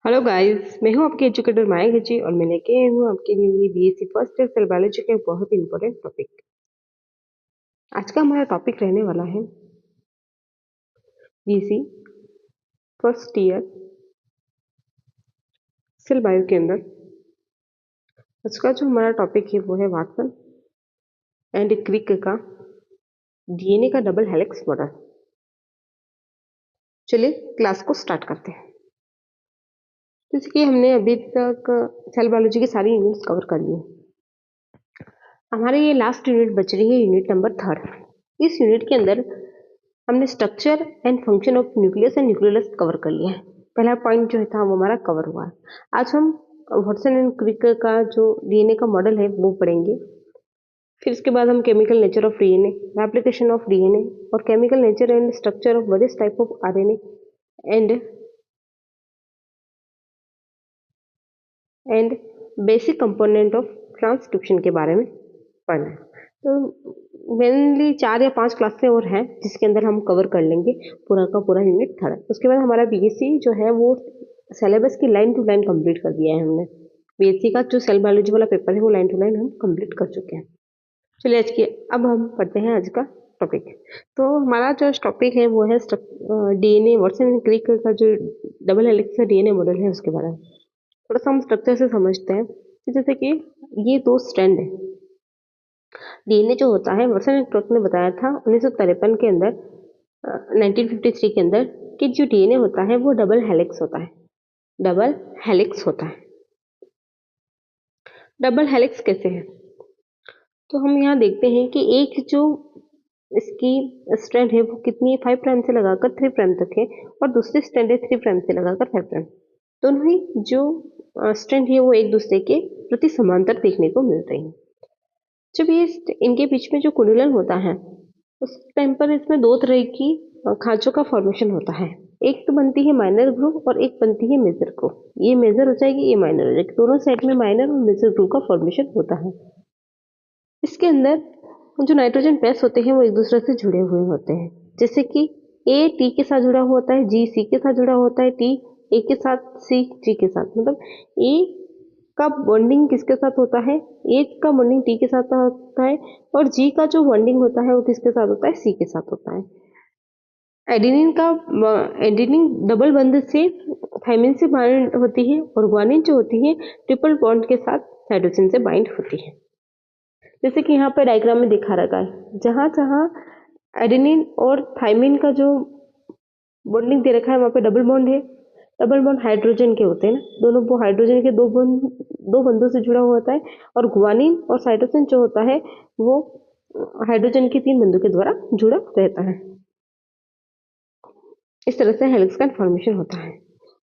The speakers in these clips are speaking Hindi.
हेलो गाइस, मैं हूं आपके एजुकेटर माया जी और मैं लेके आई हूं आपके लिए BSc first year cell biology का एक बहुत ही इंपॉर्टेंट टॉपिक। आज का हमारा टॉपिक रहने वाला है BSc first year cell bio के अंदर। आज का जो हमारा टॉपिक है वो है वाटसन एंड क्रिक का डीएनए का डबल हेलिक्स मॉडल। चलिए क्लास को स्टार्ट करते हैं। जैसे कि हमने अभी तक सेल बायोलॉजी की सारी यूनिट्स कवर कर ली है। हमारे ये लास्ट यूनिट बच रही है, यूनिट नंबर 3। इस यूनिट के अंदर हमने structure and function of nucleus and nucleolus cover कर लिया है। पहला पॉइंट जो था वो हमारा कवर हुआ है। आज हम वाटसन एंड क्रिक का जो डीएनए का मॉडल है वो पढ़ेंगे। फिर इसके बाद हम chemical nature of DNA, application of DNA और chemical nature and structure of various type of RNA and basic component of transcription के बारे में पढ़ना है। तो मेनली 4 या 5 क्लासें और हैं जिसके अंदर हम कवर कर लेंगे पूरा का पूरा यूनिट 3। उसके बाद हमारा बीएससी जो है वो सिलेबस की लाइन टू लाइन कंप्लीट कर दिया है हमने। बीएससी का जो सेल बायोलॉजी वाला पेपर है वो लाइन टू लाइन हम कंप्लीट कर चुके हैं। चलिए अब हम पढ़ते हैं आज का टॉपिक। तो हमारा जो टॉपिक है वो है डीएनए वाटसन एंड क्रिक का जो डबल हेलिक्स का डीएनए मॉडल है उसके बारे में थोड़ा सा हम स्ट्रक्चर से समझते हैं। जैसे कि ये 2 स्ट्रैंड है। डीएनए जो होता है, वाटसन एंड क्रिक ने बताया था 1953 के अंदर, 1953 के अंदर, कि जो डीएनए होता है वो डबल हेलिक्स होता है। डबल हेलिक्स होता है। डबल हेलिक्स कैसे है? तो हम यहाँ देखते हैं कि एक जो इसकी स्ट्रैंड है वो कितनी 5 प्राइम से लगाकर 3 प्राइम तक है और दूसरी स्ट्रैंड है 3 प्राइम से लगाकर 5 प्राइम। दोनों ही जो स्ट्रैंड है वो एक दूसरे के प्रति समांतर देखने को मिलते हैं। जब ये इनके बीच में जो कुंडलन होता है उस टाइम पर इसमें 2 तरह की खांचों का फॉर्मेशन होता है। एक तो बनती है माइनर ग्रुव और एक बनती है मेजर ग्रुव। ये मेजर हो जाएगी, ये माइनर हो जाएगी। दोनों साइड में माइनर और मेजर ग्रुव का फॉर्मेशन होता है। इसके अंदर जो नाइट्रोजन बेस होते हैं वो एक दूसरे से जुड़े हुए होते हैं। जैसे कि ए टी के साथ जुड़ा हुआ होता है, जी सी के साथ जुड़ा होता है, टी ए के साथ, सी जी के साथ। मतलब ए का बॉन्डिंग किसके साथ होता है? ए का बॉन्डिंग टी के साथ होता है और जी का जो बॉन्डिंग होता है वो किसके साथ होता है? सी के साथ होता है। एडेनिन डबल बंध से थायमिन से बाइंड होती है और ग्वानिन जो होती है ट्रिपल बॉन्ड के साथ साइटोसिन से बाइंड होती है। जैसे कि यहाँ पे डायग्राम में दिखा रखा है, जहाँ जहाँ एडेनिन और थायमिन का जो बॉन्डिंग दे रखा है वहाँ पे डबल बॉन्ड है। डबल बॉन्ड हाइड्रोजन के होते हैं ना, दोनों वो हाइड्रोजन के दो बंधों से जुड़ा हुआ होता है। और ग्वानिन और साइटोसिन जो होता है वो हाइड्रोजन के 3 बंधों के द्वारा जुड़ा रहता है। इस तरह से हेलिक्स का फॉर्मेशन होता है।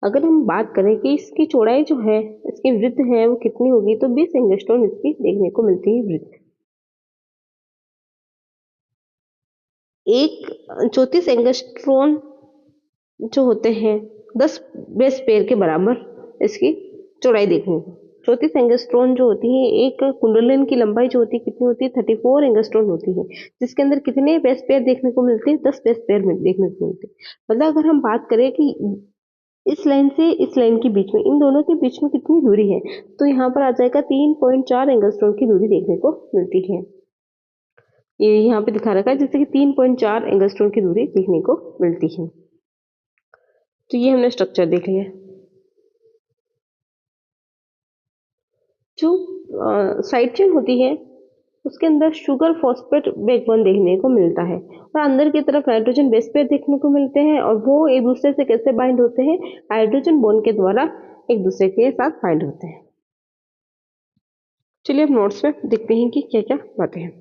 अगर हम बात करें कि इसकी चौड़ाई जो है, इसकी वृत्त है वो कितनी होगी, तो 20 एंगस्ट्रॉम इसकी देखने को मिलती है वृत्त। एक 34 एंगस्ट्रॉन जो होते हैं 10 बेस पेयर के बराबर इसकी चौड़ाई देखने को। 34 एंगस्ट्रॉन जो होती है, एक कुंडलन की लंबाई जो होती है कितनी होती है? 34 एंगस्ट्रॉन होती है, जिसके अंदर कितने बेस पेयर देखने को मिलते हैं? 10 बेस पेयर देखने को मिलते हैं। मतलब अगर हम बात करें कि इस लाइन से इस लाइन के बीच में, इन दोनों के बीच में कितनी दूरी है, तो यहाँ पर आ जाएगा 3.4 एंगस्ट्रॉन की दूरी देखने को मिलती है। ये यहाँ पे दिखा रखा है जैसे कि 3.4 एंगस्ट्रॉन की दूरी देखने को मिलती है। तो ये हमने स्ट्रक्चर देख लिया। जो साइड चेन होती है उसके अंदर शुगर फॉस्फेट बैकबोन देखने को मिलता है और अंदर की तरफ नाइट्रोजन बेस पेयर देखने को मिलते हैं। और वो एक दूसरे से कैसे बाइंड होते हैं? हाइड्रोजन बॉन्ड के द्वारा एक दूसरे के साथ बाइंड होते हैं। चलिए अब नोट्स में देखते हैं कि क्या क्या बातें हैं।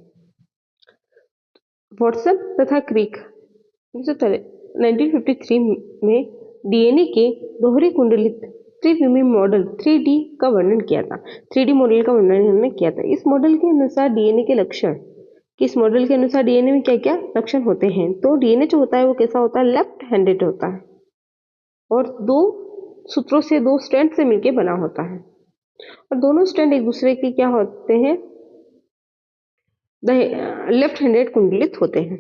वाटसन तथा क्रिक 1953 में डीएनए के दोहरी कुंडलित त्रिविमी मॉडल 3D का वर्णन किया था। 3D मॉडल का वर्णन उन्होंने किया था। इस मॉडल के अनुसार डीएनए के लक्षण, किस मॉडल के अनुसार डीएनए में क्या क्या लक्षण होते हैं? तो डीएनए जो होता है वो कैसा होता है? लेफ्ट हैंडेड होता है और 2 सूत्रों से, 2 स्ट्रैंड से मिलकर बना होता है और दोनों स्ट्रैंड एक दूसरे के क्या होते हैं? लेफ्ट हैंडेड कुंडलित होते हैं।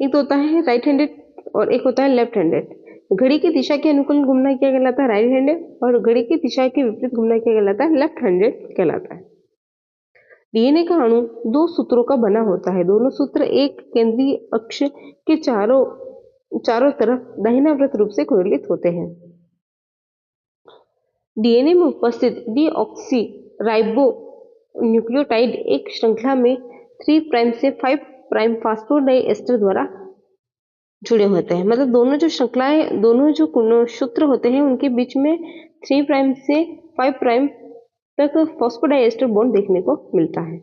एक तो होता है राइट हैंडेड और एक होता है लेफ्ट हैंडेड। घड़ी की दिशा के अनुकूल घूमना क्या कहलाता है? राइट हैंडेड, और घड़ी की दिशा के विपरीत घूमना क्या कहलाता है? लेफ्ट हैंडेड कहलाता है। डीएनए का अणु दो सूत्रों का बना होता है। दोनों सूत्र एक केंद्रीय अक्ष के चारों तरफ दाहिनावर्त रूप से कोरिलेट होते हैं। डीएनए में उपस्थित डीऑक्सी राइबो न्यूक्लियोटाइड एक श्रृंखला में 3 प्राइम से 5 प्राइम फास्फोडाइएस्टर द्वारा जुड़े होते हैं। मतलब दोनों जो श्रृंखलाएं, दोनों जो सूत्र होते हैं, उनके बीच में 3 प्राइम से 5 प्राइम तक फॉस्फोडाइएस्टर बॉन्ड देखने को मिलता है।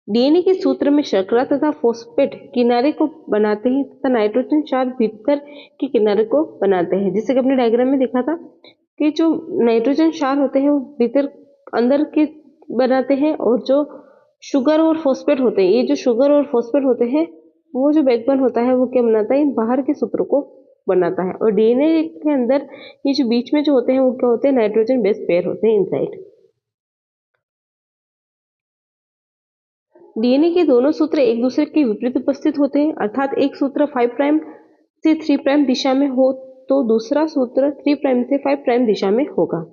डीएनए के सूत्र में शर्करा तथा फॉस्फेट किनारे को बनाते हैं तथा नाइट्रोजन क्षार भीतर के किनारे को बनाते हैं। जैसे कि अपने डायग्राम में देखा था कि जो नाइट्रोजन क्षार होते हैं वो भीतर अंदर के बनाते हैं, और जो शुगर और फॉस्फेट होते हैं, ये जो शुगर और फॉस्फेट होते हैं, वो जो बैकबोन होता है वो क्या बनाता है? इन बाहर के सूत्रों को बनाता है। और डीएनए के अंदर ये जो बीच में जो होते हैं वो क्या होते हैं? नाइट्रोजन बेस पेयर होते हैं इनसाइड। डीएनए के दोनों सूत्र एक दूसरे के विपरीत उपस्थित होते हैं, अर्थात एक सूत्र 5 प्राइम से 3 प्राइम दिशा में हो तो दूसरा सूत्र 3 प्राइम से 5 प्राइम दिशा में होगा।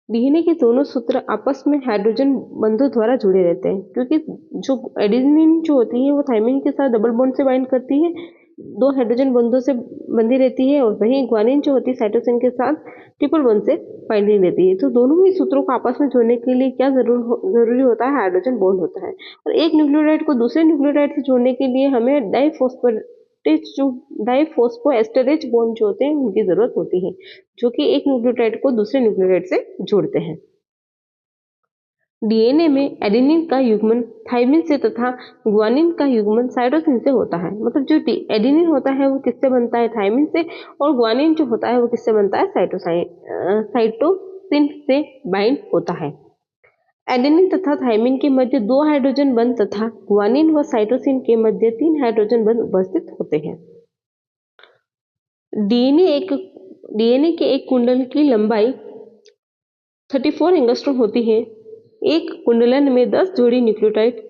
डीएनए के दोनों सूत्र आपस में हाइड्रोजन बंधों द्वारा जुड़े रहते हैं, क्योंकि जो एडेनिन जो होती है वो थाइमिन के साथ डबल बॉन्ड से बाइंड करती है, 2 हाइड्रोजन बंधों से बंधी रहती है, और वहीं ग्वानिन जो होती है साइटोसिन के साथ ट्रिपल बॉन्ड से बाइंडिंग रहती है। तो दोनों ही सूत्रों को आपस में जोड़ने के लिए क्या जरूरी होता है? हाइड्रोजन बॉन्ड होता है। और एक न्यूक्लियोटाइड को दूसरे न्यूक्लियोटाइड से जोड़ने के लिए हमें डाइफॉस्फोएस्टरेज बॉन्ड जो होते हैं उनकी जरूरत होती है, जो कि एक न्यूक्लियोटाइड को दूसरे न्यूक्लियोटाइड से जोड़ते हैं। डीएनए में एडेनिन का युग्मन थाइमिन से तथा ग्वानिन का युग्मन साइटोसिन से होता है। मतलब जो एडेनिन होता है वो किससे बनता है? थाइमिन से, और ग्वानिन जो होता है वो किससे बनता है? साइटोसिन से बाइंड होता है। एडेनिन तथा थाइमिन के मध्य 2 हाइड्रोजन बंध तथा ग्वानिन व साइटोसिन के मध्य 3 हाइड्रोजन बंध उपस्थित होते हैं। डीएनए के एक कुंडल की लंबाई 34 एंगस्ट्रॉम होती है। एक कुंडलन में 10 जोड़ी न्यूक्लियोटाइड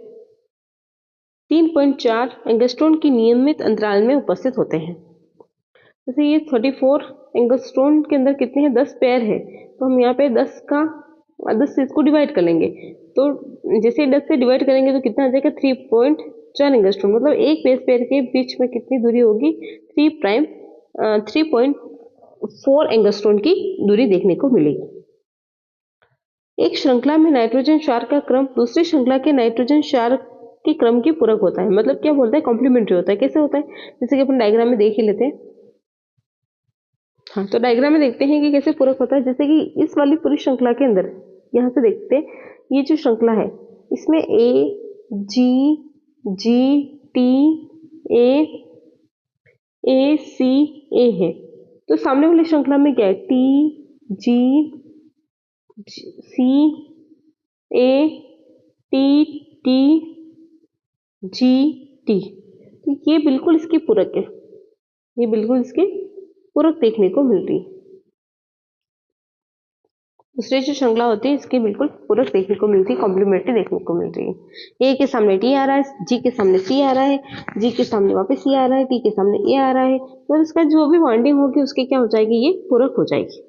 3.4 एंगस्ट्रॉम की नियमित अंतराल में उपस्थित होते हैं। जैसे ये 34 एंगस्ट्रॉम के अंदर कितने हैं? 10 पेयर है, तो हम यहाँ पे 10 से इसको डिवाइड कर लेंगे, तो जैसे 10 से डिवाइड करेंगे तो कितना आ जाएगा? 3.4 एंगस्ट्रॉम। मतलब एक बेस पेयर के बीच में कितनी दूरी होगी? 3.4 एंगस्ट्रॉम की दूरी देखने को मिलेगी। एक श्रृंखला में नाइट्रोजन क्षार का क्रम दूसरी श्रृंखला के नाइट्रोजन क्षार के क्रम की पूरक होता है। मतलब क्या बोलता है? कॉम्प्लीमेंट्री होता है। कैसे होता है? जैसे कि अपन डायग्राम में देख ही लेते हैं। हाँ, तो डायग्राम में देखते हैं कि कैसे पूरक होता है। जैसे कि इस वाली पूरी श्रृंखला के अंदर यहाँ से देखते हैं, ये जो श्रृंखला है इसमें A G T A है। तो सामने वाली श्रृंखला में क्या है? TGCATTGT। तो ये बिल्कुल इसकी पूरक है, ये बिल्कुल इसके पूरक देखने को मिल रही है। दूसरी जो श्रृंखला होती है इसकी बिल्कुल पूरक देखने को मिलती है, कॉम्प्लीमेंट्री देखने को मिल रही है। ए के सामने टी आ रहा है, जी के सामने सी आ रहा है, जी के सामने वापस सी आ रहा है, टी के सामने ए आ रहा है, तो इसका जो भी बॉन्डिंग होगी उसकी क्या हो जाएगी? ये पूरक हो जाएगी।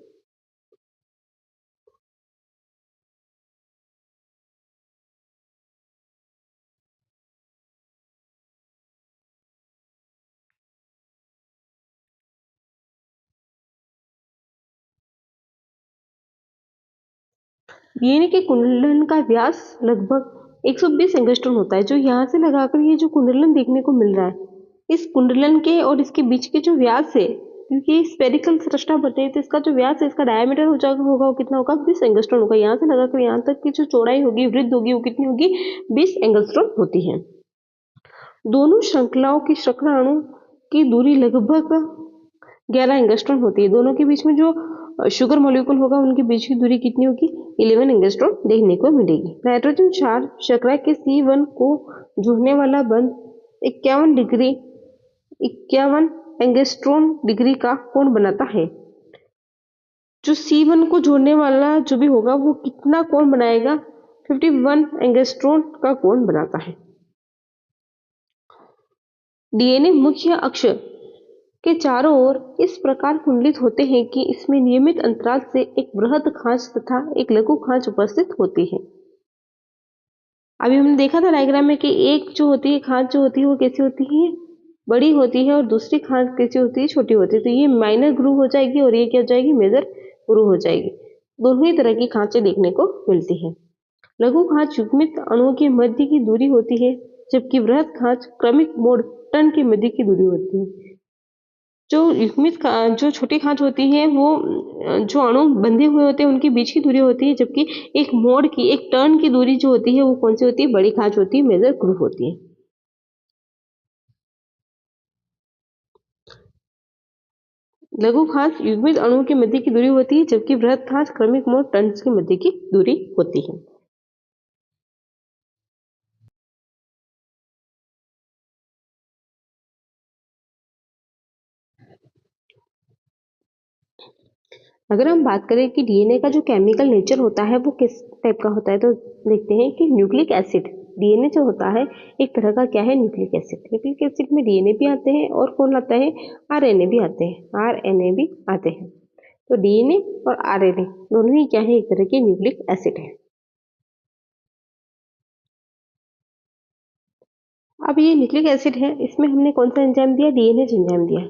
डीएनए के कुंडलन का व्यास लगभग 120 एंगस्ट्रॉम होता है। जो यहाँ से लगाकर ये जो कुंडलन देखने को मिल रहा है, इस कुंडलन के और इसके बीच के जो व्यास है, क्योंकि स्पेरिकल सृष्टा बने तो इसका जो व्यास है, इसका डायमीटर हो जाएगा होगा वो कितना होगा? 20 एंगस्ट्रॉम होगा। यहाँ से लगाकर यहाँ तक की जो चौड़ाई होगी, वृद्धि होगी, वो कितनी होगी? 20 एंगस्ट्रॉम होती है। दोनों श्रृंखलाओं की श्रृंखला अणु की दूरी लगभग 11 एंगस्ट्रॉम होती है। दोनों के बीच में जो शुगर मॉलिक्यूल होगा उनके बीच की दूरी कितनी होगी? 11 एंगस्ट्रॉम देखने को मिलेगी। नाइट्रोजन क्षार शर्करा के C1 को जोड़ने वाला बंध 51 एंगस्ट्रॉम डिग्री का कोण बनाता है। जो C1 को जोड़ने वाला जो भी होगा वो कितना कोण बनाएगा? 51 एंगस्ट्रॉम का कोण बनाता है। डीएनए मुख्य अक्ष के चारों ओर इस प्रकार कुंडलित होते हैं कि इसमें नियमित अंतराल से एक बृहद खांच तथा एक लघु खांच उपस्थित होती है। अभी हमने देखा था डायग्राम में कि एक जो होती है खांच जो होती है वो कैसी होती है, बड़ी होती है, और दूसरी खांच कैसी होती है, छोटी होती है। तो ये माइनर ग्रूव हो जाएगी और ये क्या हो जाएगी, मेजर ग्रूव हो जाएगी। दोनों ही तरह की खांचें देखने को मिलती है। लघु खांच युग्मित अणुओं के मध्य की दूरी होती है, जबकि बृहद खांच क्रमिक मोड़ टन के मध्य की दूरी होती है। जो छोटी खांच होती है वो जो अणु बंधे हुए होते हैं उनके बीच की दूरी होती है, जबकि एक मोड़ की, एक टर्न की दूरी जो होती है वो कौन सी होती है, बड़ी खांच होती है, मेजर ग्रूव होती है। लघु खांच युग्मित अणुओं के मध्य की दूरी होती है, जबकि बृहद खांच क्रमिक मोड़ टर्न्स के मध्य की दूरी होती है। अगर हम बात करें कि डीएनए का जो केमिकल नेचर होता है वो किस टाइप का होता है, तो देखते हैं कि न्यूक्लिक एसिड, डीएनए जो होता है एक तरह का क्या है, न्यूक्लिक एसिड। न्यूक्लिक एसिड में डीएनए भी आते हैं और कौन आता है, आरएनए भी आते हैं, आरएनए भी आते हैं। तो डीएनए और आरएनए दोनों ही क्या है, एक तरह के न्यूक्लिक एसिड है। अब ये न्यूक्लिक एसिड है, इसमें हमने कौन सा एंजाइम दिया, डीएनए एंजाइम दिया,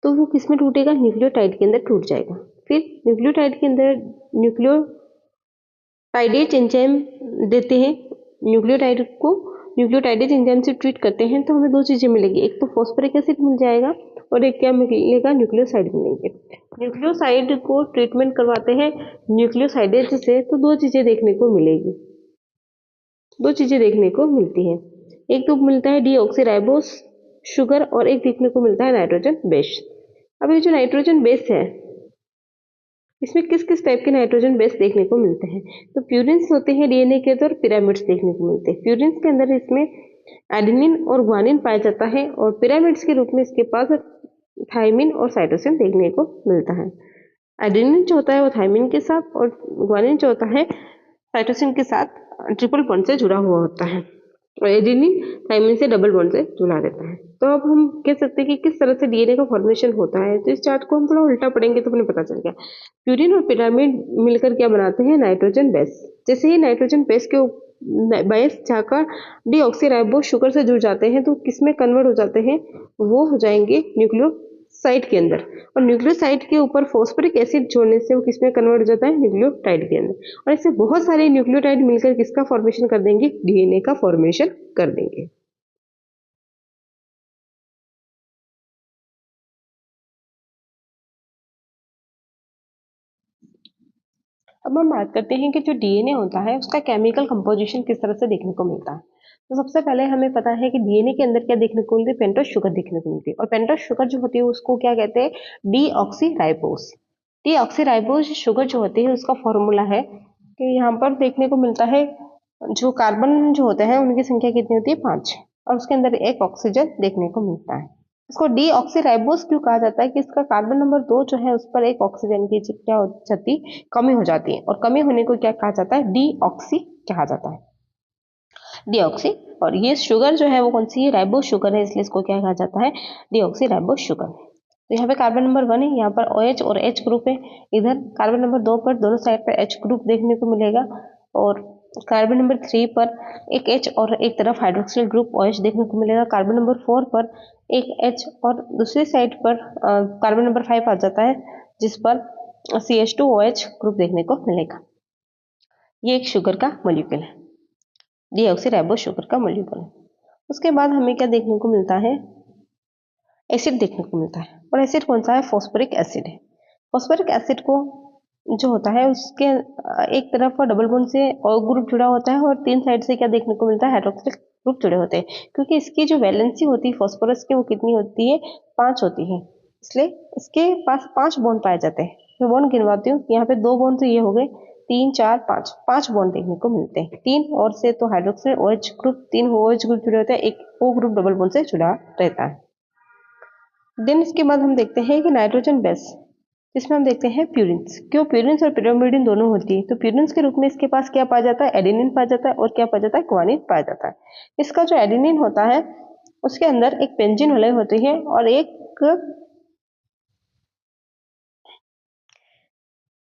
तो वो किस में टूटेगा, न्यूक्लियोटाइड के अंदर टूट जाएगा। फिर न्यूक्लियोटाइड के अंदर न्यूक्लियोटाइडेज एंजाइम देते हैं, न्यूक्लियोटाइड को न्यूक्लियोटाइडेज एंजाइम से ट्रीट करते हैं, तो हमें दो चीजें मिलेगी, एक तो फॉस्फोरिक एसिड मिल जाएगा और एक क्या मिलेगा, न्यूक्लियोसाइड मिलेंगे। न्यूक्लियोसाइड को ट्रीटमेंट करवाते हैं न्यूक्लियोसाइडेज से, तो दो चीजें देखने को मिलेगी, दो चीजें देखने को मिलती है। एक तो मिलता है डीऑक्सीराइबोस शुगर और एक देखने को मिलता है नाइट्रोजन बेस। अब ये जो नाइट्रोजन बेस है इसमें किस किस टाइप के नाइट्रोजन बेस देखने को मिलते हैं, तो प्यूरिन्स होते हैं डीएनए के अंदर, पिरामिड्स देखने को मिलते हैं। प्यूरिन्स के अंदर इसमें एडेनिन और ग्वानिन पाया जाता है और पिरामिड्स के रूप में इसके पास थायमिन और साइटोसिन देखने को मिलता है। एडेनिन जो होता है वो थायमिन के साथ और ग्वानिन जो होता है साइटोसिन के साथ ट्रिपल बॉन्ड से जुड़ा हुआ होता है और एडेनिन थायमिन से डबल बॉन्ड से जुड़ा रहता है। तो अब हम कह सकते हैं कि किस तरह से डीएनए का फॉर्मेशन होता है, तो इस चार्ट को हम थोड़ा उल्टा पढ़ेंगे तो हमें पता चल गया। प्यूरिन और पिरामिड मिलकर क्या बनाते हैं, नाइट्रोजन बेस। जैसे ही नाइट्रोजन बेस के बेस जाकर डीऑक्सीराइबोस शुगर से जुड़ जाते हैं तो किसमें कन्वर्ट हो जाते हैं, वो हो जाएंगे न्यूक्लियोसाइड के अंदर, और न्यूक्लियोसाइड के ऊपर फॉस्फोरिक एसिड जोड़ने से वो किसमें कन्वर्ट हो जाता है, न्यूक्लियोटाइड के अंदर। और ऐसे बहुत सारे न्यूक्लियोटाइड मिलकर किसका फॉर्मेशन कर देंगे, डीएनए का फॉर्मेशन कर देंगे। अब हम बात करते हैं कि जो डीएनए होता है उसका केमिकल कंपोजिशन किस तरह से देखने को मिलता है। तो सबसे पहले हमें पता है कि डीएनए के अंदर क्या देखने को मिलती है, पेंटोस शुगर देखने को मिलती है, और पेंटोस शुगर जो होती है उसको क्या कहते हैं, डीऑक्सीराइबोस। डीऑक्सीराइबोस शुगर जो होती है उसका फॉर्मूला है कि यहाँ पर देखने को मिलता है, जो कार्बन जो होते हैं उनकी संख्या कितनी होती है, 5, और उसके अंदर एक ऑक्सीजन देखने को मिलता है। इसको डीऑक्सीराइबोस क्यों कहा जाता है, कि इसका कार्बन नंबर 2 जो है उस पर एक ऑक्सीजन की क्या हो जाती, कमी हो जाती है, और कमी होने को क्या कहा जाता है, डीऑक्सी कहा जाता है, डीऑक्सी। और ये शुगर जो है वो कौन सी है, राइबोस शुगर है, इसलिए इसको क्या कहा जाता है, डीऑक्सीराइबोस शुगर। तो यहाँ पे कार्बन नंबर 1 है, यहाँ पर OH और H ग्रुप है, इधर कार्बन नंबर 2 पर दोनों साइड पर H ग्रुप देखने को मिलेगा, और कार्बन नंबर 3 पर एक H और एक तरफ हाइड्रोक्सिल ग्रुप OH देखने को मिलेगा। कार्बन नंबर 4 पर एक H और दूसरी साइड पर कार्बन नंबर 5 आ जाता है, जिस पर CH2OH ग्रुप देखने को मिलेगा। ये एक शुगर का मॉलिक्यूल है, डीऑक्सीराइबोस शुगर का मॉलिक्यूल है। उसके बाद हमें क्या देखने को मिलता है, एसिड देखने को मिलता है, और एसिड कौन सा है, फॉस्फोरिक एसिड है। फॉस्फोरिक एसिड को जो होता है उसके एक तरफ डबल बॉन्ड से और ग्रुप जुड़ा होता है, और 3 साइड से क्या देखने को मिलता है, हाइड्रोक्सिल ग्रुप जुड़े होते हैं, क्योंकि इसकी जो वैलेंसी होती है फॉस्फोरस की वो कितनी होती है, 5 होती है, इसलिए इसके पास 5 बॉन्ड पाए जाते हैं। मैं बॉन्ड गिनवाती हूँ, यहाँ पे 2 बॉन्ड तो ये हो गए, 3 4 5, 5 बॉन्ड देखने को मिलते हैं। 3 और से तो hydroxyl OH group, 3 OH group जुड़े होते हैं, एक O ग्रुप डबल बॉन्ड से जुड़ा रहता है। देन इसके बाद हम देखते हैं कि नाइट्रोजन बेस, जिसमें हम देखते हैं प्यूरिन्स। क्यों, प्यूरिन्स और पिरामिडिन दोनों होती है, तो प्यूरिन्स के रूप में इसके पास क्या पाया जाता है, एडेनिन पाया जाता है, और क्या पाया जाता है, ग्वानिन पाया जाता है। इसका जो एडेनिन होता है उसके अंदर एक बेंजीन वलय होती है और एक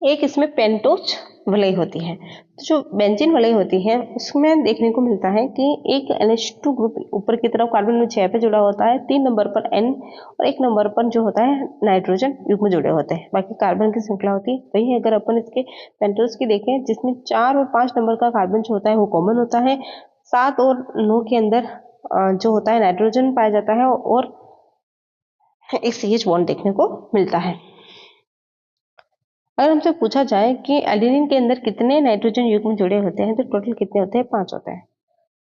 एक इसमें पेंटोज वलय होती है। तो जो बेंजीन वलय होती है उसमें देखने को मिलता है कि एक NH2 ग्रुप ऊपर की तरफ कार्बन नंबर 6 पे जुड़ा होता है, 3 नंबर पर N और 1 नंबर पर जो होता है नाइट्रोजन युग्म जुड़े होते हैं, बाकी कार्बन की श्रृंखला होती है। वही अगर अपन इसके पेंटोज की देखें जिसमें 4 और 5 नंबर का कार्बन जो होता है वो कॉमन होता है, 7 और 9 के अंदर जो होता है नाइट्रोजन पाया जाता है और एक CH बॉन्ड देखने को मिलता है। अगर हमसे पूछा जाए कि एडेनिन के अंदर कितने नाइट्रोजन युग्म जुड़े होते हैं तो टोटल कितने होते हैं? 5 होते हैं।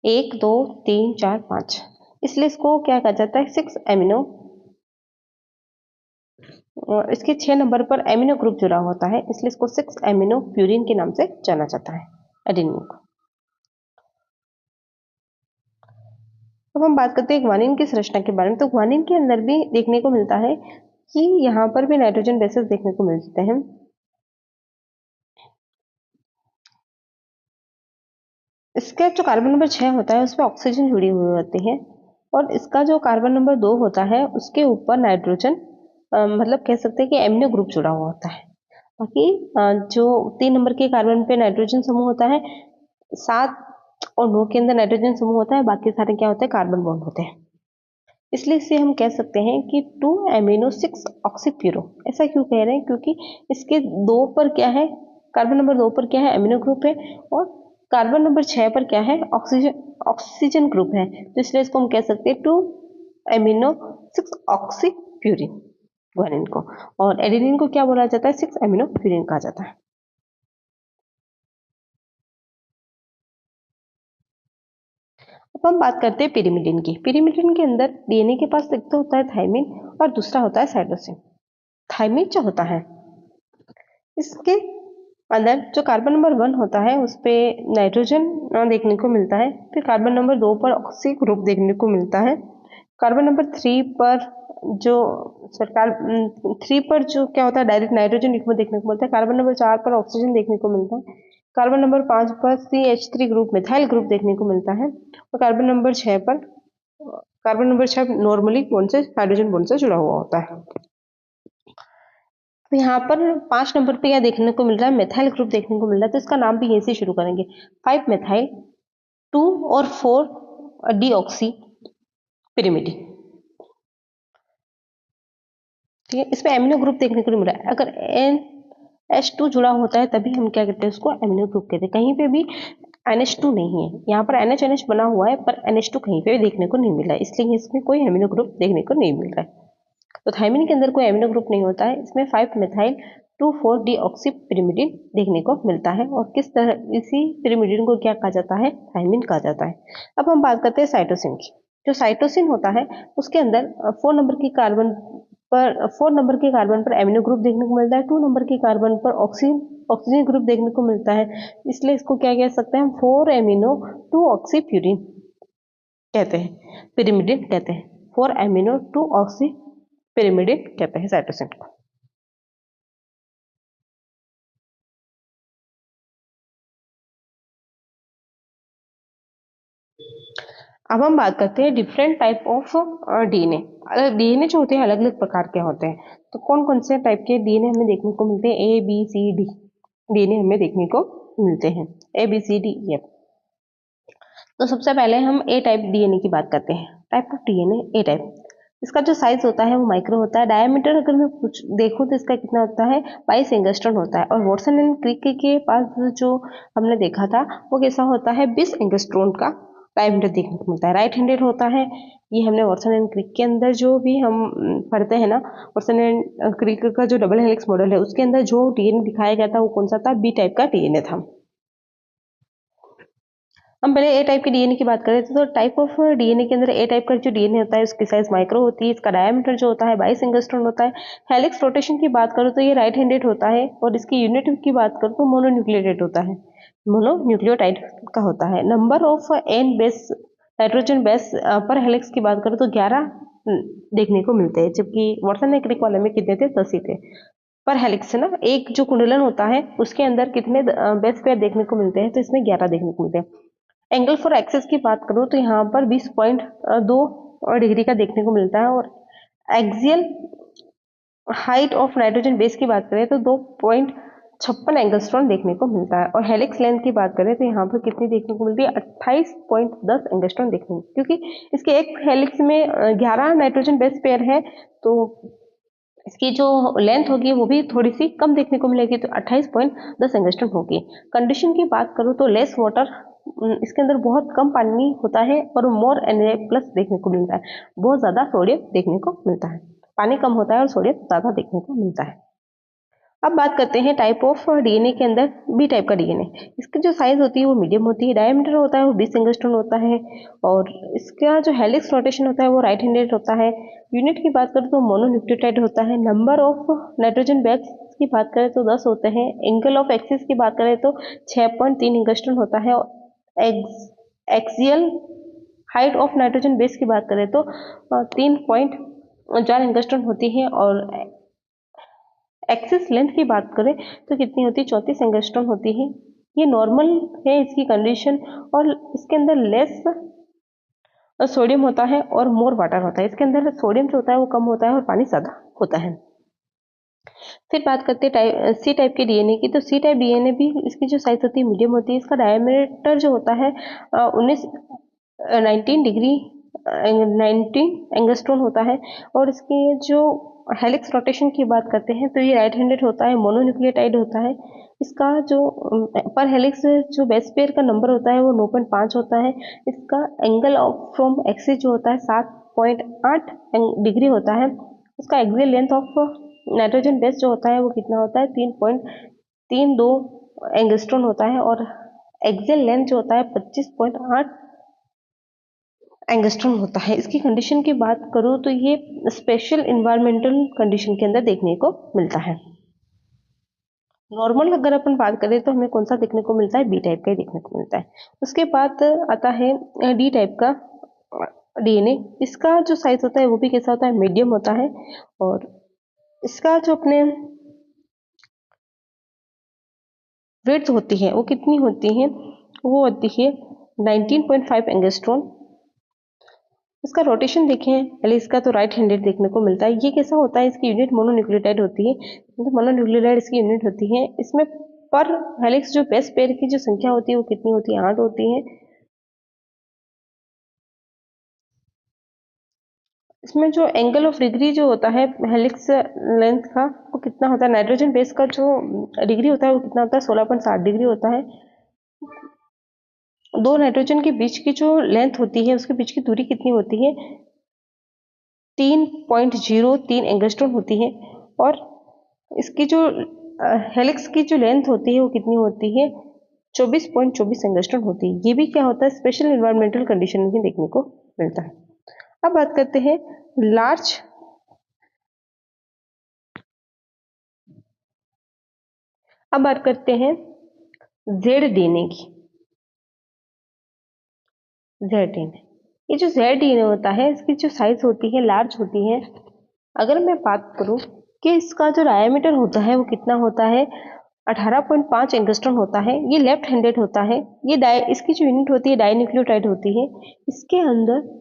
1 2 3 4 5, इसलिए इसको क्या कहा जाता है? 6 एमिनो। इसके 6 नंबर पर एमिनो ग्रुप जुड़ा होता है, इसलिए इसको 6 एमिनो प्यूरिन के नाम से जाना जाता है एडेनिन को। अब हम बात करते हैं ग्वानिन की संरचना के बारे में। तो ग्वानिन के अंदर भी देखने को मिलता है कि यहाँ पर भी नाइट्रोजन बेसेस देखने को मिलते हैं। इसका जो कार्बन नंबर 6 होता है उसमें ऑक्सीजन जुड़ी हुई होती है और इसका जो कार्बन नंबर 2 होता है उसके ऊपर नाइट्रोजन मतलब कह सकते हैं कि एमिनो ग्रुप जुड़ा हुआ होता है। बाकी जो 3 नंबर के कार्बन पे नाइट्रोजन समूह होता है, 7 और 9 के अंदर नाइट्रोजन समूह होता है, बाकी सारे क्या होते हैं? कार्बन बॉन्ड होते हैं। इसलिए इसे हम कह सकते हैं कि 2 एमिनो 6 ऑक्सीप्यूरो। ऐसा क्यों कह रहे हैं? क्योंकि इसके 2 पर क्या है? कार्बन नंबर 2 पर क्या है? एमिनो ग्रुप है और कार्बन नंबर 6 पर क्या है? ऑक्सीजन ग्रुप है, तो इसलिए इसको हम कह सकते हैं 2 एमिनो 6 ऑक्सीप्यूरिन ग्वानिन को। और एडेनिन को क्या बोला जाता है? 6 एमिनो प्यूरिन कहा जाता है। अब हम बात करते हैं पिरिमिडिन की। पिरिमिडिन के अंदर DNA के पास एक तो होता है थाइमिन और दूसरा होता है साइटोसिन। थाइमिन जो होता है इसके अंदर जो कार्बन नंबर 1 होता है उस पे नाइट्रोजन देखने को मिलता है, फिर कार्बन नंबर 2 पर ऑक्सी ग्रुप देखने को मिलता है, कार्बन नंबर 3 पर जो सरकार 3 पर जो क्या होता है डायरेक्ट नाइट्रोजन युग्म देखने को मिलता है, कार्बन नंबर 4 पर ऑक्सीजन देखने को मिलता है, कार्बन नंबर 5 पर CH3 ग्रुप मिथाइल ग्रुप देखने को मिलता है और कार्बन नंबर 6 नॉर्मली बॉन्ड से हाइड्रोजन बॉन्ड से जुड़ा हुआ होता है। तो यहाँ पर 5 नंबर पे क्या देखने को मिल रहा है? मेथाइल ग्रुप देखने को मिल रहा है, तो इसका नाम भी यहीं से शुरू करेंगे। 5 मेथाइल 2 और 4 डीऑक्सी पिरिमिडिन। ठीक है, इसमें एमिनो ग्रुप देखने को नहीं मिल रहा है। अगर NH2 जुड़ा होता है तभी हम क्या कहते हैं? उसको एमिनो ग्रुप कहते हैं। कहीं पे भी NH2 नहीं है, यहाँ पर NH बना हुआ है पर NH2 कहीं पे भी देखने को नहीं मिल रहा है, इसलिए इसमें कोई एमिनो ग्रुप देखने को नहीं मिल रहा है। तो थाइमिन के अंदर कोई एमिनो ग्रुप नहीं होता है, इसमें 5 मेथाइल 2,4 डीऑक्सी पिरिमिडिन देखने को मिलता है और किस तरह इसी पिरिमिडिन को क्या कहा जाता है? थाइमिन कहा जाता है। अब हम बात करते हैं साइटोसिन की। जो साइटोसिन होता है उसके अंदर 4 नंबर के कार्बन पर एमिनो ग्रुप देखने को मिलता है, 2 नंबर के कार्बन पर ऑक्सीजन ग्रुप देखने को मिलता है, इसलिए इसको क्या कह सकते हैं हम? 4 एमिनो 2 ऑक्सी प्यूरिन कहते हैं, पिरिमिडिन कहते हैं। 4 एमिनो 2 ऑक्सी पिरिमिडिन कहते हैं साइटोसिन को। अब हम बात करते हैं different type of DNA। DNA जो होते हैं अलग अलग प्रकार के होते हैं, तो कौन कौन से टाइप के DNA हमें देखने को मिलते हैं? ABCD DNA हमें देखने को मिलते हैं, ABCDEF। तो सबसे पहले हम ए टाइप DNA की बात करते हैं। Type of DNA A type. इसका जो साइज होता है वो माइक्रो होता है। डायमीटर अगर मैं कुछ देखूं तो इसका कितना होता है? 22 एंगस्ट्रॉम होता है। और वॉटसन एंड क्रिक के पास जो हमने देखा था वो कैसा होता है? 20 एंगस्ट्रॉम का डायमीटर देखने को मिलता है। राइट हैंडेड होता है। ये हमने वॉटसन एंड क्रिक के अंदर जो भी हम पढ़ते हैं ना, वॉटसन एंड क्रिक का जो डबल हेलिक्स मॉडल है उसके अंदर जो DNA दिखाया गया था वो कौन सा था? बी टाइप का DNA था। हम पहले ए टाइप के डीएनए की बात करें तो टाइप ऑफ डीएनए के अंदर ए टाइप का जो डीएनए होता है उसकी साइज माइक्रो होती है, इसका डायमीटर जो होता है 22 एंगस्ट्रॉम होता है। हेलिक्स रोटेशन की बात करूँ तो ये राइट हैंडेड होता है और इसकी यूनिट की बात करूँ तो मोनोन्यूक्लियोटाइड होता है, मोनोन्यूक्लियोटाइड का होता है। Number of N base nitrogen base पर हेलिक्स की बात करूँ तो 11 देखने को मिलते हैं, जबकि वाटसन एंड क्रिक वाले में कितने थे? 10 ही थे पर हेलिक्स है ना। एक जो कुंडलन होता है उसके अंदर कितने बेस पेयर देखने को मिलते हैं? तो इसमें 11 देखने को मिलते हैं। एंगल फॉर एक्सेस की बात करूँ तो यहाँ पर 20.2 डिग्री का देखने को मिलता है और axial height of nitrogen base की बात करें तो 2.8 56 एंगस्ट्रॉन देखने को मिलता है। और हेलिक्स लेंथ की बात करें तो यहाँ पर कितनी देखने को मिलती है, 28.10 एंगस्ट्रॉन देखने को, क्योंकि इसके एक हेलिक्स में 11 नाइट्रोजन बेस पेयर है, तो इसकी जो लेंथ होगी वो भी थोड़ी सी कम देखने को मिलेगी, तो 28.10 एंगस्ट्रॉन होगी। कंडीशन की बात करूँ तो लेस वाटर, इसके अंदर बहुत कम पानी होता है और मोर Na+ देखने को मिलता है, बहुत ज़्यादा सोडियम देखने को मिलता है। पानी कम होता है और सोडियम ज़्यादा देखने को मिलता है। अब बात करते हैं टाइप ऑफ डीएनए के अंदर बी टाइप का डीएनए। इसकी जो साइज होती है वो मीडियम होती है, डायमीटर होता है वो 20 एंगस्ट्रॉन होता है, और इसका जो हेलिक्स रोटेशन होता है वो राइट हैंडेड होता है। यूनिट की बात करें तो मोनोन्यूक्लियोटाइड होता है। नंबर ऑफ नाइट्रोजन बैग्स की बात करें तो 10 होते हैं। एंगल ऑफ एक्सिस की बात करें तो 6.3 एंगस्ट्रॉन होता है। Axial height of nitrogen base की बात करें तो 3.4 एंगस्ट्रॉन होती है, और एक्सिस लेंथ की बात करें तो कितनी होती है, 34 एंगस्ट्रॉम होती है। ये नॉर्मल है इसकी कंडीशन, और इसके अंदर लेस सोडियम होता है और मोर वाटर होता है। इसके अंदर सोडियम जो होता है वो कम होता है और पानी ज़्यादा होता है। फिर बात करते हैं सी टाइप के डीएनए की। तो सी टाइप डीएनए भी इसकी जो साइज होती है मीडियम होती है। इसका डायमीटर जो होता है 19 एंगस्ट्रॉन होता है, और इसकी जो हेलिक्स रोटेशन की बात करते हैं तो ये राइट हैंडेड होता है, मोनोन्यूक्लियोटाइड होता है। इसका जो पर हेलिक्स जो बेस पेयर का नंबर होता है वो 9.5 होता है। इसका एंगल ऑफ फ्रॉम एक्सिस जो होता है 7.8 डिग्री होता है। इसका axial length of nitrogen base जो होता है वो कितना होता है, 3.32 एंगस्ट्रॉन होता है, और एक्सियल लेंथ जो होता है 25.8 एंगस्ट्रॉम होता है। इसकी कंडीशन की बात करूँ तो ये स्पेशल इन्वायरमेंटल कंडीशन के अंदर देखने को मिलता है। नॉर्मल अगर अपन बात करें तो हमें कौन सा देखने को मिलता है, बी टाइप का ही देखने को मिलता है। उसके बाद आता है डी टाइप का डीएनए। इसका जो साइज होता है वो भी कैसा होता है, मीडियम होता है, और इसका जो अपने वेट्स होती है वो कितनी होती है, वो होती है 19.5 एंगस्ट्रॉन। इसका रोटेशन देखें पहले, इसका तो राइट हैंडेड देखने को मिलता है। ये कैसा होता है, इसकी यूनिट मोनोन्यूक्लियोटाइड होती है, तो मोनोन्यूक्लियोटाइड इसकी यूनिट होती है। इसमें पर हेलिक्स जो बेस पेयर की जो संख्या होती है वो कितनी होती है, 8 होती है। इसमें जो एंगल ऑफ डिग्री जो होता है हेलिक्स लेंथ का वो कितना होता है, नाइट्रोजन बेस का जो डिग्री होता है वो कितना होता है, 16.7 डिग्री होता है। दो नाइट्रोजन के बीच की जो लेंथ होती है उसके बीच की दूरी कितनी होती है, 3.03 एंगस्ट्रॉम होती है, और इसकी जो हेलिक्स की जो लेंथ होती है वो कितनी होती है, 24.24 एंगस्ट्रॉम होती है। ये भी क्या होता है, स्पेशल इन्वायरमेंटल कंडीशन में देखने को मिलता है। अब बात करते हैं लार्ज अब बात करते हैं जेड डीएनए की। जेड डीएनए, ये जो जेड डीएनए होता है इसकी जो साइज होती है लार्ज होती है। अगर मैं बात करूं कि इसका जो डायमीटर होता है वो कितना होता है, 18.5 एंगस्ट्रॉम होता है। ये लेफ्ट हैंडेड होता है। ये इसकी जो यूनिट होती है डाइन्यूक्लियोटाइड होती है। इसके अंदर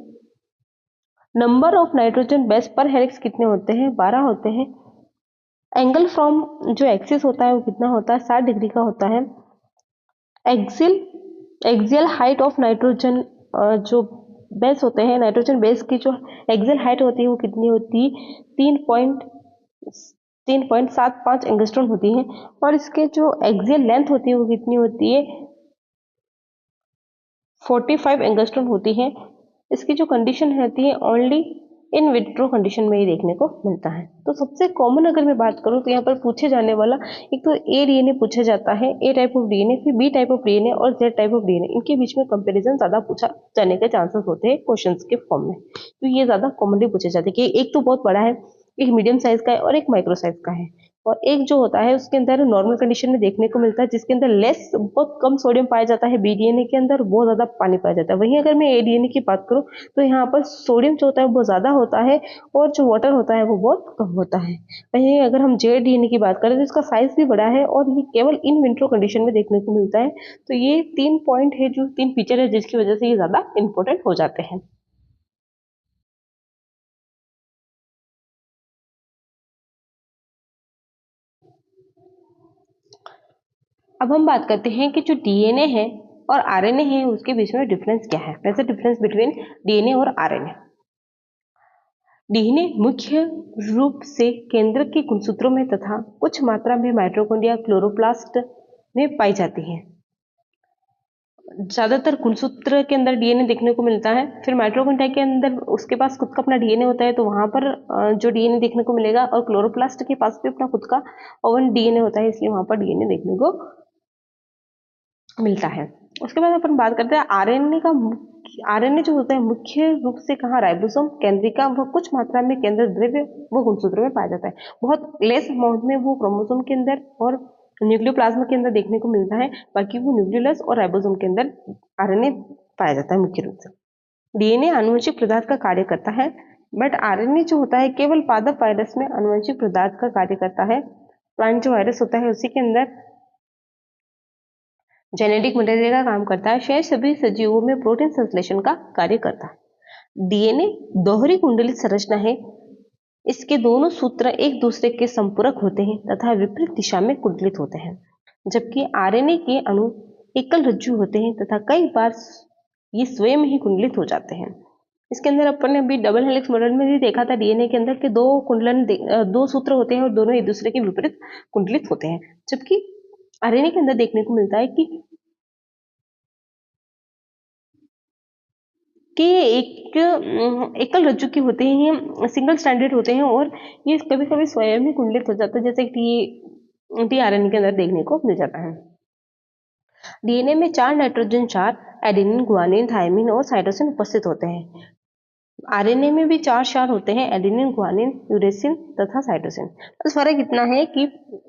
नंबर ऑफ नाइट्रोजन बेस पर हेलिक्स कितने होते हैं, 12 होते हैं। एंगल फ्रॉम जो एक्सिस होता है वो कितना होता है, 60 डिग्री का होता है। Axial axial height of nitrogen जो बेस होते हैं, नाइट्रोजन बेस की जो एक्सियल हाइट होती है वो कितनी होती है, 3.75 एंगस्ट्रॉम होती है, और इसके जो एक्सियल लेंथ होती है वो कितनी होती है, 45 एंगस्ट्रॉम होती है। इसकी जो कंडीशन रहती है ओनली इन विट्रो कंडीशन में ही देखने को मिलता है। तो सबसे कॉमन अगर मैं बात करूं तो यहाँ पर पूछे जाने वाला एक तो ए डीएनए पूछा जाता है, ए टाइप ऑफ डीएनए, फिर बी टाइप ऑफ डीएनए और जेड टाइप ऑफ डीएनए। इनके बीच में कंपैरिजन ज्यादा पूछा जाने के चांसेस होते हैं क्वेश्चंस के फॉर्म में। तो ये ज्यादा कॉमनली पूछे जाते हैं कि एक तो बहुत बड़ा है, एक मीडियम साइज का है और एक माइक्रो साइज का है, और एक जो होता है उसके अंदर नॉर्मल कंडीशन में देखने को मिलता है जिसके अंदर लेस बहुत कम सोडियम पाया जाता है। बी डीएनए के अंदर बहुत ज्यादा पानी पाया जाता है। वहीं अगर मैं ए डीएनए की बात करूं तो यहाँ पर सोडियम जो होता है वो बहुत ज्यादा होता है और जो वाटर होता है वो बहुत कम होता है। वहीं अगर हम जेड डीएनए की बात करें तो इसका साइज भी बड़ा है और ये केवल इन विट्रो कंडीशन में देखने को मिलता है। तो ये 3 पॉइंट है, जो 3 फीचर है जिसकी वजह से ये ज्यादा इंपॉर्टेंट हो जाते हैं। अब हम बात करते हैं कि जो डीएनए है और आरएनए है उसके बीच में डिफरेंस क्या है। वैसे डिफरेंस बिटवीन डीएनए और आरएनए। डीएनए मुख्य रूप से केंद्र के गुणसूत्रों में तथा कुछ मात्रा में माइटोकॉन्ड्रिया क्लोरोप्लास्ट में पाई जाती है। ज्यादातर गुणसूत्र के अंदर डीएनए देखने को मिलता है। फिर माइटोकॉन्ड्रिया के अंदर उसके पास खुद का अपना डीएनए होता है, तो वहां पर जो डीएनए देखने को मिलेगा, और क्लोरोप्लास्ट के पास भी अपना खुद का ओवन डीएनए होता है, इसलिए वहां पर डीएनए देखने को मिलता है। उसके बाद अपन बात करते हैं आरएनए का। आरएनए जो होता है मुख्य रूप से कहाँ, राइबोसोम, केंद्रिका व कुछ मात्रा में केंद्र द्रव्य वो गुणसूत्रों में पाया जाता है। बहुत लेस अमाउंट में वो क्रोमोसोम के अंदर और न्यूक्लियोप्लाज्म के अंदर देखने को मिलता है, बाकी वो न्यूक्लियोलस और राइबोसोम के अंदर आरएनए पाया जाता है मुख्य रूप से। डीएनए आनुवंशिक पदार्थ का कार्य करता है, बट आरएनए जो होता है केवल पादप वायरस में आनुवंशिक पदार्थ का कार्य करता है। प्लांट जो वायरस होता है उसी के अंदर जेनेटिक मटेरियल का काम करता है। शेष सभी सजीवों में प्रोटीन संश्लेषण का कार्य करता है। डीएनए दोहरी कुंडलित संरचना है। इसके दोनों सूत्र एक दूसरे के संपूरक होते हैं तथा विपरीत दिशा में कुंडलित होते हैं, जबकि आरएनए के अणु एकल रज्जु होते हैं तथा कई बार ये स्वयं ही कुंडलित हो जाते हैं। इसके अंदर अपन ने अभी डबल हेलिक्स मॉडल में भी देखा था डीएनए के अंदर के दो सूत्र होते हैं और दोनों एक दूसरे के विपरीत कुंडलित होते हैं, जबकि आरएनए के अंदर देखने को मिलता है कि एक एकल रज्जु के होते हैं, सिंगल स्टैंडर्ड होते हैं, और ये कभी कभी स्वयं ही कुंडलित हो जाता है, जैसे टी आरएनए के अंदर देखने को मिल जाता है। डीएनए में 4 नाइट्रोजन 4 एडेनिन, गुआनिन, थायमिन और साइटोसिन उपस्थित होते हैं। आरएनए में भी 4 क्षार होते हैं, एडेनिन, गुआनिन, यूरेसिल तथा साइटोसिन। बस फर्क इतना है कि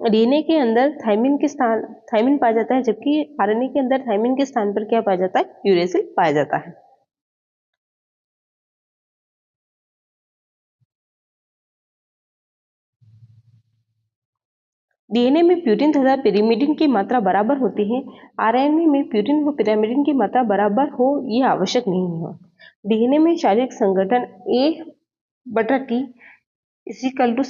डीएनए के अंदर थायमिन पाया जाता है, जबकि आरएनए के अंदर थायमिन के स्थान पर क्या पाया जाता है, यूरेसिल पाया जाता है। डीएनए में प्यूरिन तथा पिरिमिडिन की मात्रा बराबर होती है। आरएनए में प्यूरिन व पिरिमिडिन की मात्रा बराबर हो यह आवश्यक नहीं है। डीएनए में शारीरिक संगठन A/T इजिकल टू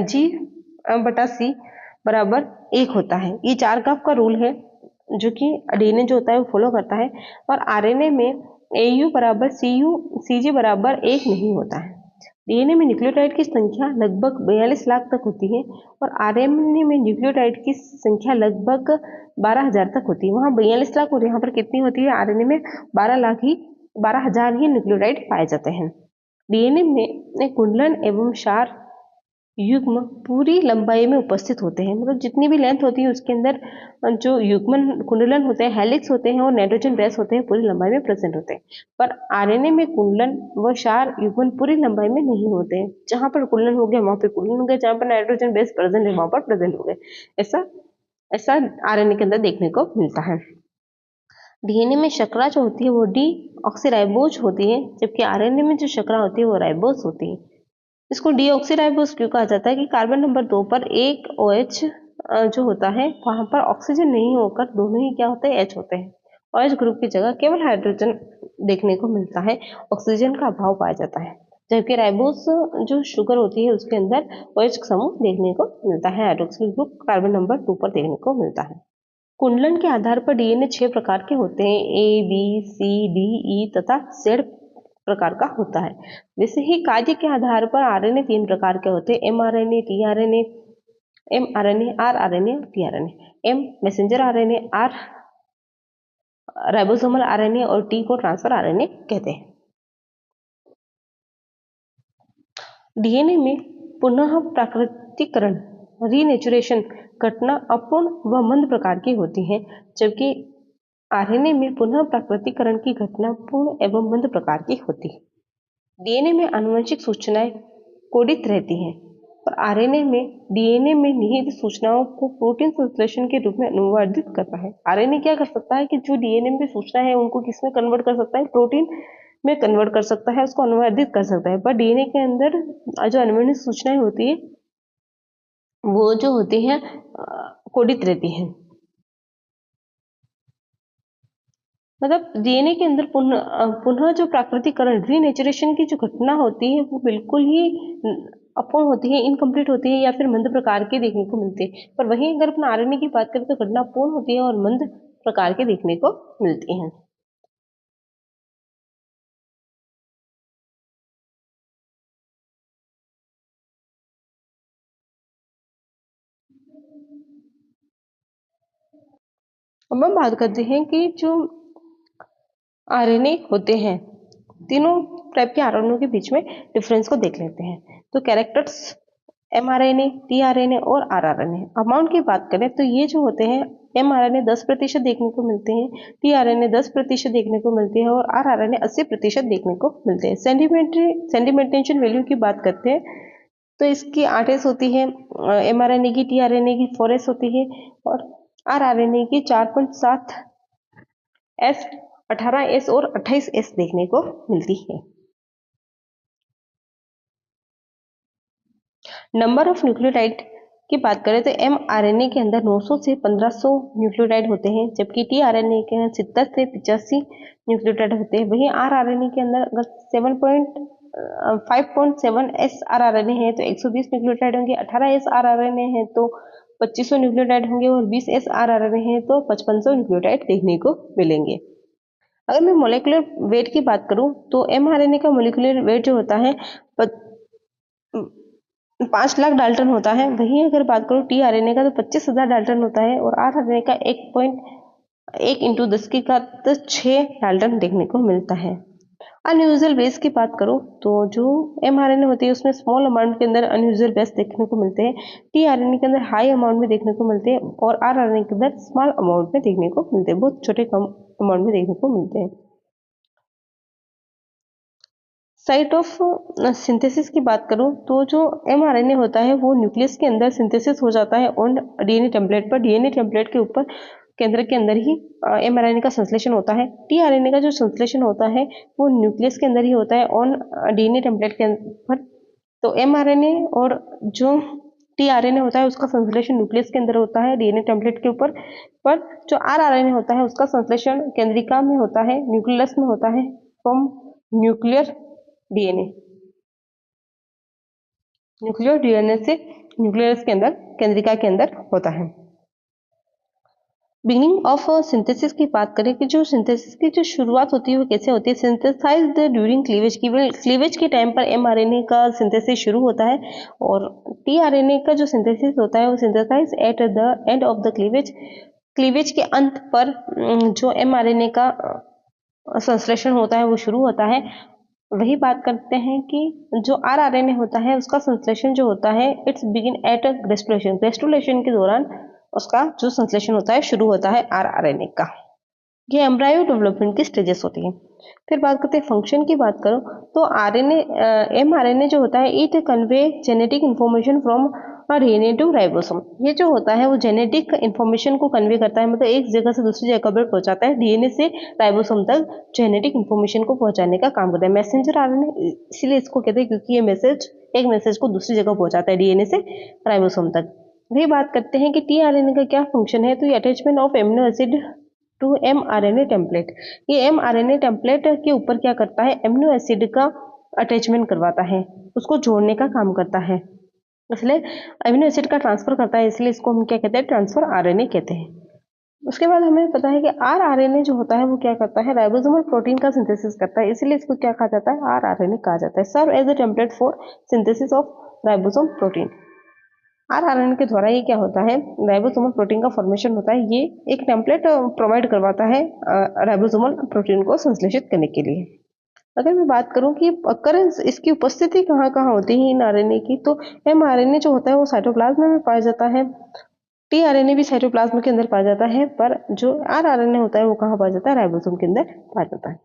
G/C बराबर 1 होता है। ये चारगाफ का रूल है जो कि डीएनए जो होता है वो फॉलो करता है, और आरएनए में AU बराबर CG बराबर 1 नहीं होता है। डीएनए में न्यूक्लियोटाइड की संख्या लगभग 42 लाख तक होती है, और आरएनए में न्यूक्लियोटाइड की संख्या लगभग 12,000 तक होती है। वहां 42 लाख और यहाँ पर कितनी होती है, आरएनए में 12,000 ही न्यूक्लियोटाइड पाए जाते हैं। डीएनए में कुंडलन एवं क्षार युग्म पूरी लंबाई में उपस्थित होते हैं, मतलब जितनी भी लेंथ होती है उसके अंदर जो युग्मन कुंडलन होते हैं, हेलिक्स होते हैं और नाइट्रोजन बेस होते हैं, पूरी लंबाई में प्रेजेंट होते हैं। पर आरएनए में कुंडलन व क्षार युग्मन पूरी लंबाई में नहीं होते हैं। जहां पर कुंडलन हो गया वहां पर कुंडलन हो गया, जहां पर नाइट्रोजन बेस प्रेजेंट है वहां पर प्रेजेंट हो गए। ऐसा ऐसा आरएनए के अंदर देखने को मिलता है। डीएनए में शर्करा जो होती है वो डीऑक्सीराइबोज होती है, जबकि आरएनए में जो शर्करा होती है वो राइबोज होती है। इसको डीऑक्सीराइबोज क्यों कहा जाता है कि कार्बन नंबर 2 पर एक OH जो होता है वहां पर ऑक्सीजन नहीं होकर दोनों ही क्या होते हैं, H होते हैं। OH ग्रुप की जगह केवल हाइड्रोजन देखने को मिलता है, ऑक्सीजन का अभाव पाया जाता है। जबकि राइबोज जो शुगर होती है उसके अंदर OH समूह देखने को मिलता है, हाइड्रोक्सिल ग्रुप कार्बन नंबर 2 पर देखने को मिलता है। कुंडलन के आधार पर डीएनए 6 प्रकार के होते हैं, A, B, C, D, E तथा Z प्रकार का होता है। वैसे ही कार्य के आधार पर आरएनए 3 प्रकार के होते हैं, mRNA, tRNA, mRNA, rRNA, tRNA। M messenger RNA, R ribosomal RNA और T को ट्रांसफर आरएनए कहते हैं। डीएनए में पुनः प्राकृतिकरण रीनेचुरेशन घटना अपूर्ण व मंद प्रकार की होती है, जबकि आरएनए में पुनः प्राकृतिकरण की घटना पूर्ण एवं मंद प्रकार की होती है। डीएनए में आनुवंशिक सूचनाएं कोडित रहती हैं, और आरएनए में डीएनए में निहित सूचनाओं को प्रोटीन संश्लेषण के रूप में अनुवादित करता है। आरएनए क्या कर सकता है कि जो डीएनए में सूचना है उनको किस में कन्वर्ट कर सकता है, प्रोटीन में कन्वर्ट कर सकता है, उसको अनुवादित कर सकता है। पर डीएनए के अंदर जो अनुवादित सूचनाएं होती है वो जो होती हैं कोडित रहती हैं। मतलब डीएनए के अंदर पुनः जो प्राकृतिकरण रीनेचुरेशन की जो घटना होती है वो बिल्कुल ही अपूर्ण होती है, इनकम्प्लीट होती है या फिर मंद प्रकार के देखने को मिलते हैं। पर वहीं अगर अपना आरएनए की बात करें तो घटना पूर्ण होती है और मंद प्रकार के देखने को मिलती हैं। अब हम बात करते हैं कि जो आरएनए होते हैं, तीनों टाइप के आरएनए के बीच में डिफरेंस को देख लेते हैं। तो कैरेक्टर्स mRNA, tRNA और rRNA। अमाउंट की बात करें तो ये जो होते हैं mRNA 10% देखने को मिलते हैं, tRNA 10% देखने को मिलते हैं और rRNA 80% देखने को मिलते हैं। सेंटिमेंटेशन वैल्यू की बात करते हैं तो इसकी 8s होती है, mRNA की, tRNA की 4s होती है और rRNA की 4.7 s, 18s और 28s देखने को मिलती है। नंबर ऑफ न्यूक्लियोटाइड की बात करें तो mRNA के अंदर 900 से 1500 न्यूक्लियोटाइड होते हैं, जबकि tRNA के अंदर 70 से 85 न्यूक्लियोटाइड होते हैं। वहीं rRNA के अंदर अगर 5.7 s rRNA है तो 120 न्यूक्लियोटाइड होंगे, 18 s rRNA है तो 2500 न्यूक्लियोटाइड होंगे और 20 s rRNA है तो 5500 न्यूक्लियोटाइड देखने को मिलेंगे। अगर मैं मोलिकुलर वेट की बात करूं तो mRNA का मोलिकुलर वेट जो होता है 5 लाख डाल्टन होता है। वहीं अगर बात करूं tRNA का तो 25,000 डाल्टन होता है और rRNA का 1.1 इंटू 10 की घात 6 डाल्टन देखने को मिलता है। अनयूजुअल बेस की बात करूं तो जो mRNA होती है उसमें स्मॉल अमाउंट के अंदर अनयूजुअल बेस देखने को मिलते हैं, tRNA के अंदर हाई अमाउंट में देखने को मिलते हैं और rRNA के अंदर स्मॉल अमाउंट में देखने को मिलते हैं, बहुत छोटे कम अमाउंट में देखने को मिलते हैं। साइट ऑफ सिंथेसिस की बात करूं तो जो mRNA होता है वो न्यूक्लियस के अंदर सिंथेसिस हो जाता है ऑन डीएनए टेम्पलेट पर। डीएनए टेम्पलेट के ऊपर केंद्र के अंदर ही mRNA का संश्लेषण होता है। tRNA का जो संश्लेषण होता है वो न्यूक्लियस के अंदर ही होता है ऑन डीएनए टेम्पलेट के पर। तो mRNA और जो tRNA होता है उसका संश्लेषण न्यूक्लियस के अंदर होता है डीएनए टेम्पलेट के ऊपर, पर जो rRNA होता है उसका संश्लेषण केंद्रिका में होता है, न्यूक्लियस में होता है, from nuclear DNA, nuclear DNA से न्यूक्लियस के अंदर केंद्रिका के अंदर होता है। बिगिनिंग ऑफ सिंथेसिस की बात करें कि जो सिंथेसिस की जो शुरुआत होती है वो कैसे होती है। सिंथेसाइज्ड ड्यूरिंग क्लीवेज की, क्लीवेज के टाइम पर mRNA का सिंथेसिस शुरू होता है और tRNA का जो सिंथेसिस होता है वो synthesise at the end of the cleavage, cleavage के अंत पर जो mRNA का संश्लेषण होता है वो शुरू होता है। वही बात करते हैं कि जो rRNA होता है उसका संश्लेषण जो होता है इट्स बिगिन एट ग्रेस्टुलेशन, ग्रेस्टुलेशन के दौरान उसका जो संश्लेषण होता है शुरू होता है rRNA का। ये एम्ब्रायो डेवलपमेंट की स्टेजेस होती है। फिर बात करते हैं फंक्शन की बात करो तो mRNA जो होता है it convey genetic information from DNA to ribosome. ये जो होता है वो जेनेटिक इन्फॉर्मेशन को कन्वे करता है, मतलब एक जगह से दूसरी जगह पर पहुंचाता है, डीएनए से राइबोसोम तक जेनेटिक इन्फॉर्मेशन को पहुंचाने का काम करता है। मैसेंजर आरएनए इसीलिए इसको कहते हैं क्योंकि ये एक मैसेज को दूसरी जगह पहुंचाता है डीएनए से राइबोसोम तक। वही बात करते हैं कि tRNA का क्या फंक्शन है, तो ये attachment of amino acid to mRNA template. ये mRNA टेम्पलेट के ऊपर क्या करता है, एमिनो एसिड का अटैचमेंट करवाता है, उसको जोड़ने का काम करता है, इसलिए एमिनो एसिड का ट्रांसफर करता है, इसलिए इसको हम क्या कहते हैं, ट्रांसफर आरएनए कहते हैं। उसके बाद हमें पता है कि rRNA जो होता है वो क्या करता है, राइबोसोमल प्रोटीन का सिंथेसिस करता है, इसलिए इसको क्या कहा जाता है, rRNA कहा जाता है। Serve as a template for synthesis of ribosome protein. rRNA के द्वारा ये क्या होता है, राइबोसोमल प्रोटीन का फॉर्मेशन होता है, ये एक टेम्पलेट प्रोवाइड करवाता है राइबोसोमल प्रोटीन को संश्लेषित करने के लिए। अगर मैं बात करूं कि अकरेंस, इसकी उपस्थिति कहाँ कहाँ होती है इन आरएनए की, तो mRNA जो होता है वो साइटोप्लाज्म में पाया जाता है, tRNA भी साइटोप्लाज्म के अंदर पाया जाता है, पर जो rRNA होता है वो कहाँ पाया जाता है, राइबोसोम के अंदर पाया जाता है।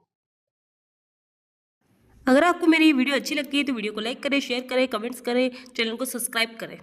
अगर आपको मेरी वीडियो अच्छी लगती है तो वीडियो को लाइक करें, शेयर करें, कमेंट्स करें, चैनल को सब्सक्राइब करें।